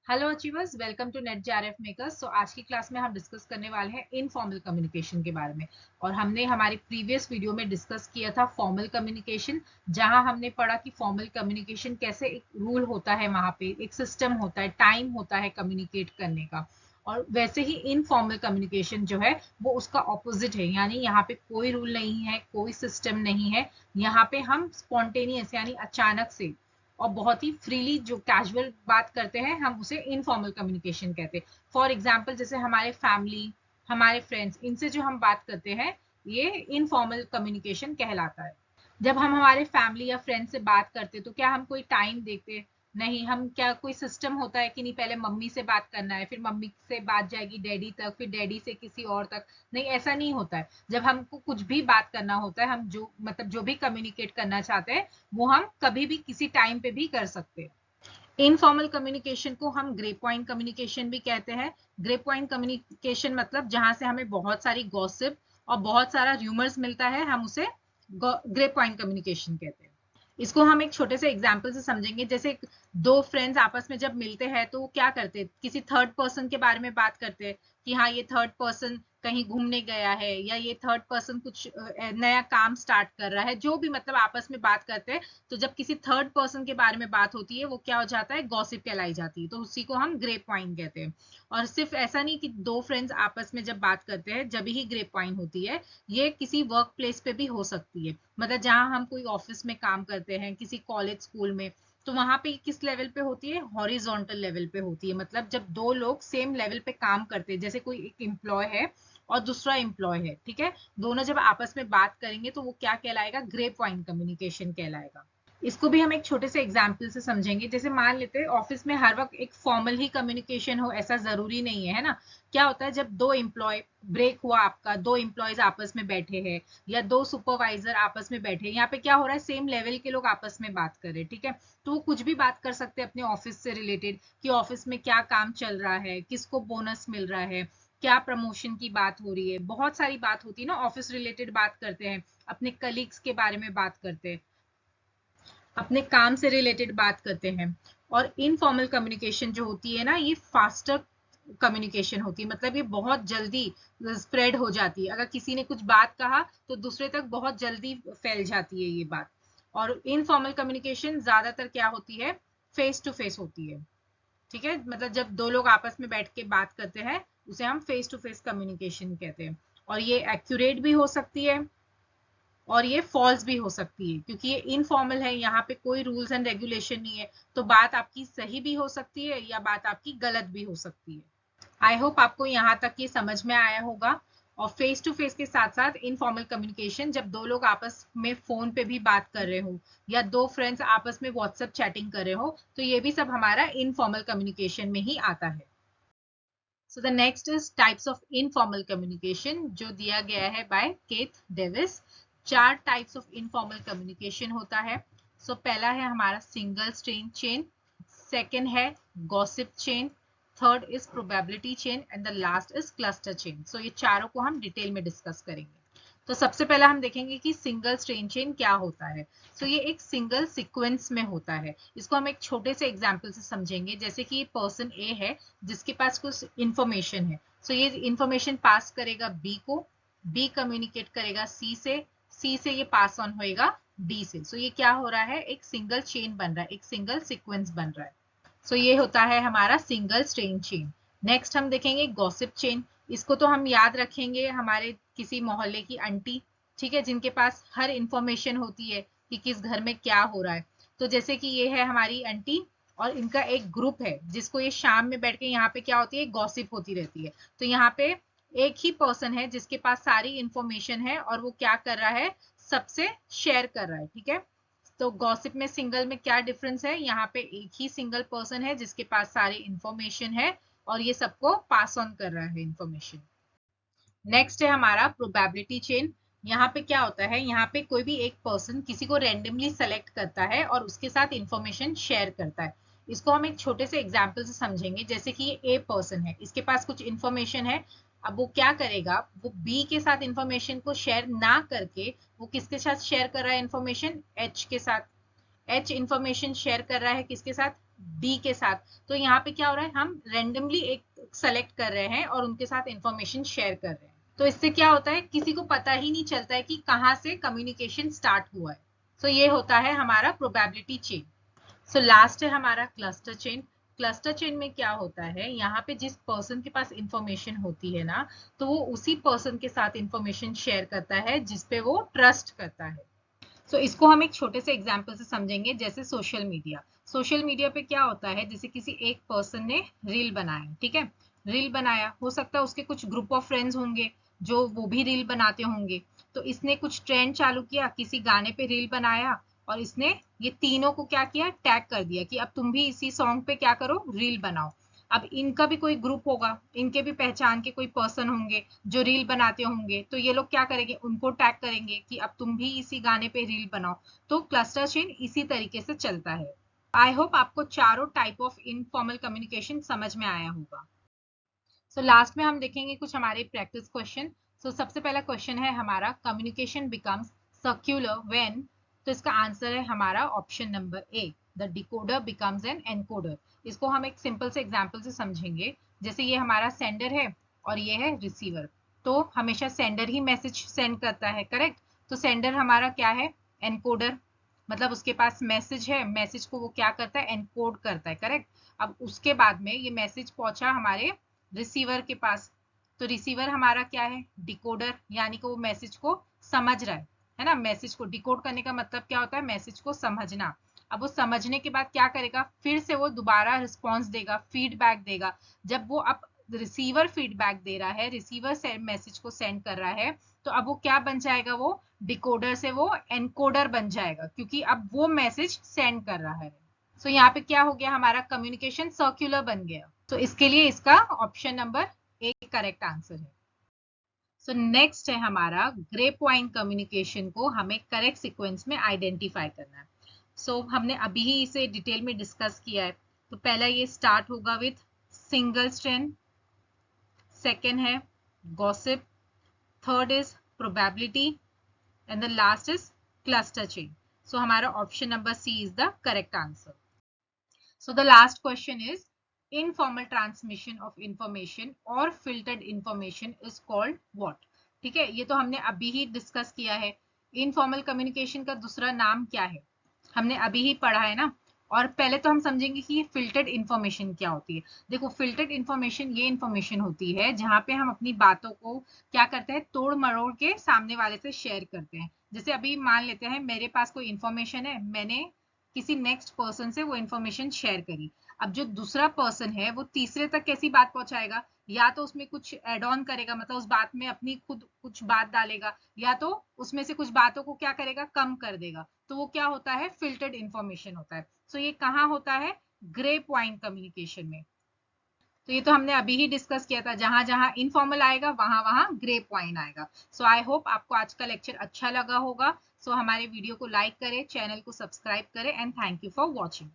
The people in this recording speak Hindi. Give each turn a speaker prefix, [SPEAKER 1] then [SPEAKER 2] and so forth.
[SPEAKER 1] Hello achievers, welcome to NET JRF makers. आज की क्लास में हम डिस्कस करने वाले हैं इनफॉर्मल कम्युनिकेशन के बारे में। और हमने हमारी प्रीवियस वीडियो में डिस्कस किया था फॉर्मल कम्युनिकेशन, जहां हमने पढ़ा कि फॉर्मल कम्युनिकेशन कैसे एक रूल होता है, वहां पे एक सिस्टम होता है, टाइम होता है कम्युनिकेट करने का। और वैसे ही इनफॉर्मल कम्युनिकेशन जो है वो उसका ऑपोजिट है, यानी यहाँ पे कोई रूल नहीं है, कोई सिस्टम नहीं है। यहाँ पे हम स्पॉन्टेनियस यानी अचानक से और बहुत ही फ्रीली जो कैजुअल बात करते हैं हम उसे इनफॉर्मल कम्युनिकेशन कहते हैं। फॉर एग्जाम्पल जैसे हमारे फैमिली, हमारे फ्रेंड्स, इनसे जो हम बात करते हैं ये इनफॉर्मल कम्युनिकेशन कहलाता है। जब हम हमारे फैमिली या फ्रेंड से बात करते तो क्या हम कोई टाइम देखते? नहीं। हम क्या कोई सिस्टम होता है कि नहीं पहले मम्मी से बात करना है, फिर मम्मी से बात जाएगी डैडी तक, फिर डैडी से किसी और तक? नहीं, ऐसा नहीं होता है। जब हमको कुछ भी बात करना होता है, हम जो मतलब जो भी कम्युनिकेट करना चाहते हैं वो हम कभी भी किसी टाइम पे भी कर सकते हैं। इनफॉर्मल कम्युनिकेशन को हम ग्रे पॉइंट कम्युनिकेशन भी कहते हैं। ग्रे पॉइंट कम्युनिकेशन मतलब जहां से हमें बहुत सारी गॉसिप और बहुत सारा र्यूमर्स मिलता है, हम उसे ग्रे पॉइंट कम्युनिकेशन कहते हैं। इसको हम एक छोटे से एग्जाम्पल से समझेंगे। जैसे दो फ्रेंड्स आपस में जब मिलते हैं तो वो क्या करते हैं, किसी थर्ड पर्सन के बारे में बात करते हैं कि हाँ ये थर्ड पर्सन कहीं घूमने गया है, या ये थर्ड पर्सन कुछ नया काम स्टार्ट कर रहा है, जो भी मतलब आपस में बात करते हैं। तो जब किसी थर्ड पर्सन के बारे में बात होती है वो क्या हो जाता है, गॉसिप कहलाई जाती है। तो उसी को हम ग्रे पॉइंट कहते हैं। और सिर्फ ऐसा नहीं कि दो फ्रेंड्स आपस में जब बात करते हैं जब ही ग्रे पॉइंट होती है, ये किसी वर्क प्लेस पे भी हो सकती है। मतलब जहां हम कोई ऑफिस में काम करते हैं, किसी कॉलेज स्कूल में, तो वहां पे किस लेवल पे होती है, हॉरिजॉन्टल लेवल पे होती है। मतलब जब दो लोग सेम लेवल पे काम करते हैं, जैसे कोई एक एम्प्लॉय है और दूसरा एम्प्लॉय है, ठीक है, दोनों जब आपस में बात करेंगे तो वो क्या कहलाएगा, ग्रे पॉइंट कम्युनिकेशन कहलाएगा। इसको भी हम एक छोटे से एग्जाम्पल से समझेंगे। जैसे मान लेते हैं ऑफिस में हर वक्त एक फॉर्मल ही कम्युनिकेशन हो, ऐसा जरूरी नहीं है, है ना। क्या होता है जब दो एम्प्लॉय, ब्रेक हुआ आपका, दो एम्प्लॉयज आपस में बैठे हैं या दो सुपरवाइजर आपस में बैठे हैं, यहाँ पे क्या हो रहा है, सेम लेवल के लोग आपस में बात कर रहे हैं, ठीक है। तो वो कुछ भी बात कर सकते हैं अपने ऑफिस से रिलेटेड, कि ऑफिस में क्या काम चल रहा है, किसको बोनस मिल रहा है, क्या प्रमोशन की बात हो रही है, बहुत सारी बात होती है ना, ऑफिस रिलेटेड बात करते हैं, अपने कलीग्स के बारे में बात करते हैं, अपने काम से रिलेटेड बात करते हैं। और इनफॉर्मल कम्युनिकेशन जो होती है ना, ये फास्टर कम्युनिकेशन होती है। मतलब ये बहुत जल्दी स्प्रेड हो जाती है। अगर किसी ने कुछ बात कहा तो दूसरे तक बहुत जल्दी फैल जाती है ये बात। और इनफॉर्मल कम्युनिकेशन ज्यादातर क्या होती है, फेस टू फेस होती है, ठीक है। मतलब जब दो लोग आपस में बैठ के बात करते हैं उसे हम फेस टू फेस कम्युनिकेशन कहते हैं। और ये एक्यूरेट भी हो सकती है और ये फॉल्स भी हो सकती है, क्योंकि ये इनफॉर्मल है, यहाँ पे कोई रूल्स एंड रेगुलेशन नहीं है। तो बात आपकी सही भी हो सकती है या बात आपकी गलत भी हो सकती है। आई होप आपको यहाँ तक ये समझ में आया होगा। और फेस टू फेस के साथ साथ इनफॉर्मल कम्युनिकेशन जब दो लोग आपस में फोन पे भी बात कर रहे हो या दो फ्रेंड्स आपस में व्हाट्सएप चैटिंग कर रहे हो, तो ये भी सब हमारा इनफॉर्मल कम्युनिकेशन में ही आता है। So the next is types of informal communication, जो दिया गया है बाय केथ डेविस। चार टाइप्स ऑफ इनफॉर्मल कम्युनिकेशन होता है। सो पहला है हमारा सिंगल स्ट्रेन चेन, सेकेंड है gossip chain, third is probability chain and the last is cluster chain. So ये चारों को हम डिटेल में डिस्कस करेंगे। तो सबसे पहला हम देखेंगे कि सिंगल स्ट्रेन चेन क्या होता है। सो ये एक सिंगल सीक्वेंस में होता है। इसको हम एक छोटे से एग्जांपल से समझेंगे। जैसे कि पर्सन ए है जिसके पास कुछ इंफॉर्मेशन है, सो ये इंफॉर्मेशन पास करेगा बी को, बी कम्युनिकेट करेगा सी से, सी से ये पास ऑन होएगा डी से। सो ये क्या हो रहा है, एक सिंगल चेन बन रहा है, एक सिंगल सीक्वेंस बन रहा है। सो ये होता है हमारा सिंगल स्ट्रेन चेन। नेक्स्ट हम देखेंगे गॉसिप चेन। इसको तो हम याद रखेंगे, हमारे किसी मोहल्ले की आंटी, ठीक है, जिनके पास हर इंफॉर्मेशन होती है कि किस घर में क्या हो रहा है। तो जैसे कि ये है हमारी आंटी और इनका एक ग्रुप है जिसको ये शाम में बैठ के यहाँ पे क्या होती है, गॉसिप होती रहती है। तो यहाँ पे एक ही पर्सन है जिसके पास सारी इंफॉर्मेशन है और वो क्या कर रहा है, सबसे शेयर कर रहा है, ठीक है। तो गॉसिप में सिंगल में क्या डिफरेंस है, यहाँ पे एक ही सिंगल पर्सन है जिसके पास सारी इंफॉर्मेशन है और ये सबको पास ऑन कर रहा है इंफॉर्मेशन। नेक्स्ट है हमारा प्रोबेबिलिटी चेन। यहाँ पे क्या होता है, यहाँ पे कोई भी एक पर्सन किसी को रैंडमली सेलेक्ट करता है और उसके साथ इंफॉर्मेशन शेयर करता है। इसको हम एक छोटे से एग्जाम्पल से समझेंगे। जैसे कि ये ए पर्सन है, इसके पास कुछ इंफॉर्मेशन है। अब वो क्या करेगा, वो बी के साथ इंफॉर्मेशन को शेयर ना करके वो किसके साथ शेयर कर रहा है इंफॉर्मेशन, एच के साथ। एच इंफॉर्मेशन शेयर कर रहा है किसके साथ, बी के साथ। तो यहाँ पे क्या हो रहा है, हम रेंडमली एक सेलेक्ट कर रहे हैं और उनके साथ इंफॉर्मेशन शेयर कर रहे हैं। तो इससे क्या होता है, किसी को पता ही नहीं चलता है कि कहाँ से कम्युनिकेशन स्टार्ट हुआ है। सो ये होता है हमारा प्रोबेबिलिटी चेन। सो लास्ट है हमारा क्लस्टर चेन। क्लस्टर चेन में क्या होता है, यहाँ पे जिस पर्सन के पास इंफॉर्मेशन होती है ना, तो वो उसी पर्सन के साथ इंफॉर्मेशन शेयर करता है जिसपे वो ट्रस्ट करता है। इसको हम एक छोटे से एग्जाम्पल से समझेंगे, जैसे सोशल मीडिया। सोशल मीडिया पे क्या होता है, जैसे किसी एक पर्सन ने रील बनाया, ठीक है, रील बनाया, हो सकता है उसके कुछ ग्रुप ऑफ फ्रेंड्स होंगे जो वो भी रील बनाते होंगे। तो इसने कुछ ट्रेंड चालू किया, किसी गाने पे रील बनाया, और इसने ये तीनों को क्या किया, टैग कर दिया कि अब तुम भी इसी सॉन्ग पे क्या करो, रील बनाओ। अब इनका भी कोई ग्रुप होगा, इनके भी पहचान के कोई पर्सन होंगे जो रील बनाते होंगे, तो ये लोग क्या करेंगे, उनको टैग करेंगे कि अब तुम भी इसी गाने पे रील बनाओ। तो क्लस्टर चेन इसी तरीके से चलता है। आई होप आपको चारों टाइप ऑफ इनफॉर्मल कम्युनिकेशन समझ में आया होगा। लास्ट में हम देखेंगे कुछ हमारे प्रैक्टिस क्वेश्चन। सबसे पहला क्वेश्चन है हमारा, कम्युनिकेशन बिकम्स सर्क्यूलर व्हेन। तो इसका आंसर है हमारा option number A, the decoder becomes N encoder. इसको हम एक सिंपल से एग्जांपल से समझेंगे। जैसे ये हमारा सेंडर है और ये है रिसीवर। तो हमेशा सेंडर ही मैसेज सेंड करता है, करेक्ट। तो सेंडर हमारा क्या है, एनकोडर, मतलब उसके पास मैसेज है, मैसेज को वो क्या करता है, एनकोड करता है, करेक्ट। अब उसके बाद में ये मैसेज पहुंचा हमारे रिसीवर के पास। तो रिसीवर हमारा क्या है, डिकोडर, यानी कि वो मैसेज को समझ रहा है ना। मैसेज को डिकोड करने का मतलब क्या होता है, मैसेज को समझना। अब वो समझने के बाद क्या करेगा, फिर से वो दोबारा रिस्पॉन्स देगा, फीडबैक देगा। जब वो अब रिसीवर फीडबैक दे रहा है, रिसीवर मैसेज को सेंड कर रहा है, तो अब वो क्या बन जाएगा, वो डिकोडर से वो एनकोडर बन जाएगा, क्योंकि अब वो मैसेज सेंड कर रहा है। यहाँ पे क्या हो गया, हमारा कम्युनिकेशन सर्क्यूलर बन गया। इसके लिए इसका option number A correct answer है। नेक्स्ट है हमारा, ग्रे पॉइंट कम्युनिकेशन को हमें करेक्ट सीक्वेंस में आइडेंटिफाई करना है। हमने अभी ही इसे डिटेल में डिस्कस किया है। तो पहला ये स्टार्ट होगा विथ सिंगल स्ट्रैंड, सेकेंड है gossip, third is probability, and the last is cluster chain. हमारा option number C is the correct answer. The last question is, informal transmission of information or filtered information is called what? ठीक है, ये तो हमने अभी ही डिस्कस किया है। इनफॉर्मल कम्युनिकेशन का दूसरा नाम क्या है, हमने अभी ही पढ़ा है ना। और पहले तो हम समझेंगे कि ये फिल्टर्ड इंफॉर्मेशन क्या होती है। देखो, फिल्टर्ड इंफॉर्मेशन ये इंफॉर्मेशन होती है जहां पे हम अपनी बातों को क्या करते हैं, तोड़ मरोड़ के सामने वाले से शेयर करते हैं। जैसे अभी मान लेते हैं मेरे पास कोई इंफॉर्मेशन है, मैंने किसी नेक्स्ट पर्सन से वो इन्फॉर्मेशन शेयर करी। अब जो दूसरा पर्सन है वो तीसरे तक कैसी बात पहुंचाएगा, या तो उसमें कुछ एड ऑन करेगा, मतलब उस बात में अपनी खुद कुछ बात डालेगा, या तो उसमें से कुछ बातों को क्या करेगा, कम कर देगा। तो वो क्या होता है, फिल्टर्ड इंफॉर्मेशन होता है। ये कहाँ होता है, ग्रे पॉइंट कम्युनिकेशन में। तो ये तो हमने अभी ही डिस्कस किया था, जहां जहां इनफॉर्मल आएगा वहां वहां ग्रे पॉइंट आएगा। आई होप आपको आज का लेक्चर अच्छा लगा होगा। हमारे वीडियो को लाइक करें, चैनल को सब्सक्राइब करें, and thank you for watching.